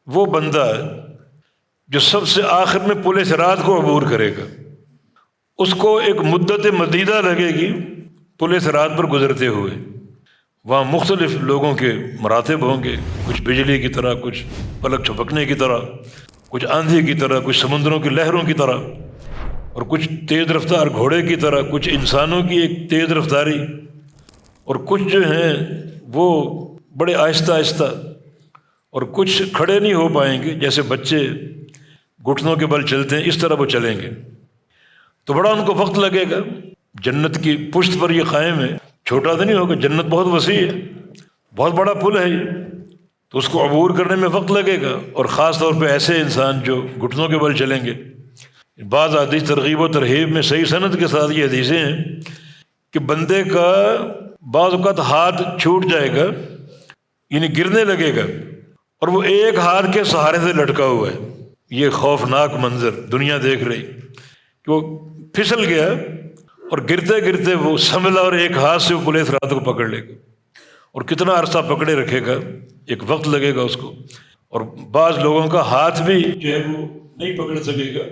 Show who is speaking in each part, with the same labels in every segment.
Speaker 1: وہ بندہ جو سب سے آخر میں پل صراط کو عبور کرے گا، اس کو ایک مدت مدیدہ لگے گی پل صراط پر گزرتے ہوئے۔ وہاں مختلف لوگوں کے مراتب ہوں گے، کچھ بجلی کی طرح، کچھ پلک چھپکنے کی طرح، کچھ آندھی کی طرح، کچھ سمندروں کی لہروں کی طرح، اور کچھ تیز رفتار گھوڑے کی طرح، کچھ انسانوں کی ایک تیز رفتاری، اور کچھ جو ہیں وہ بڑے آہستہ آہستہ، اور کچھ کھڑے نہیں ہو پائیں گے، جیسے بچے گھٹنوں کے بل چلتے ہیں اس طرح وہ چلیں گے۔ تو بڑا ان کو وقت لگے گا۔ جنت کی پشت پر یہ قائم ہے، چھوٹا تو نہیں ہوگا، جنت بہت وسیع ہے، بہت بڑا پل ہے یہ، تو اس کو عبور کرنے میں وقت لگے گا، اور خاص طور پہ ایسے انسان جو گھٹنوں کے بل چلیں گے۔ بعض حدیث ترغیب و ترہیب میں صحیح سند کے ساتھ یہ حدیثیں ہیں کہ بندے کا بعض اوقات ہاتھ چھوٹ جائے گا، یعنی گرنے لگے گا، اور وہ ایک ہاتھ کے سہارے سے لٹکا ہوا ہے۔ یہ خوفناک منظر دنیا دیکھ رہی کہ وہ پھسل گیا، اور گرتے گرتے وہ سنبھلا اور ایک ہاتھ سے وہ پل صراط کو پکڑ لے گا، اور کتنا عرصہ پکڑے رکھے گا، ایک وقت لگے گا اس کو، اور بعض لوگوں کا ہاتھ بھی جو ہے وہ نہیں پکڑ سکے گا،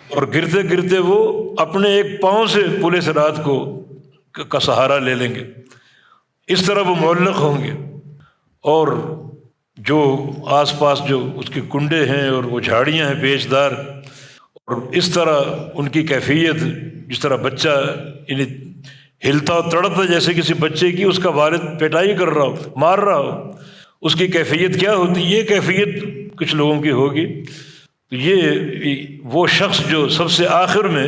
Speaker 1: اور گرتے گرتے وہ اپنے ایک پاؤں سے پل صراط کا سہارا لے لیں گے۔ اس طرح وہ معلق ہوں گے، اور جو آس پاس جو اس کے کنڈے ہیں اور وہ جھاڑیاں ہیں پیچدار، اور اس طرح ان کی کیفیت، جس طرح بچہ یعنی ہلتا تڑپتا جیسے کسی بچے کی اس کا والد پٹائی کر رہا ہو، مار رہا ہو، اس کی کیفیت کیا ہوتی، یہ کیفیت کچھ لوگوں کی ہوگی۔ تو یہ وہ شخص جو سب سے آخر میں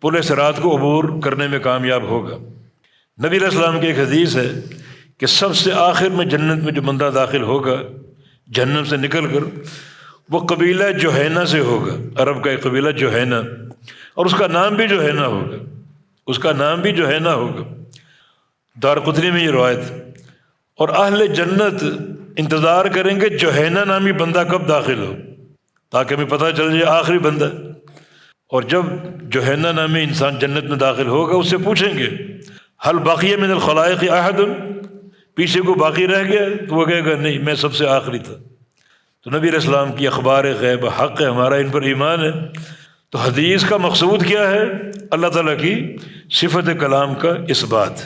Speaker 1: پل صراط کو عبور کرنے میں کامیاب ہوگا۔ نبی علیہ السلام کی ایک حدیث ہے کہ سب سے آخر میں جنت میں جو بندہ داخل ہوگا جہنم سے نکل کر، وہ قبیلہ جوہینہ سے ہوگا، عرب کا ایک قبیلہ جوہینہ، اور اس کا نام بھی جوہینہ ہوگا، اس کا نام بھی جوہینہ ہوگا۔ دارقطنی میں یہ روایت، اور اہل جنت انتظار کریں گے جوہینہ نامی بندہ کب داخل ہو، تاکہ ہمیں پتہ چل جائے آخری بندہ۔ اور جب جوہینہ نامی انسان جنت میں داخل ہوگا، اس سے پوچھیں گے حل بقی من الخلائق احد، پیچھے کو باقی رہ گیا؟ تو وہ کہے گا نہیں، میں سب سے آخری تھا۔ تو نبی علیہ السلام کی اخبار غیب حق ہے، ہمارا ان پر ایمان ہے۔ تو حدیث کا مقصود کیا ہے؟ اللہ تعالیٰ کی صفت کلام کا اثبات۔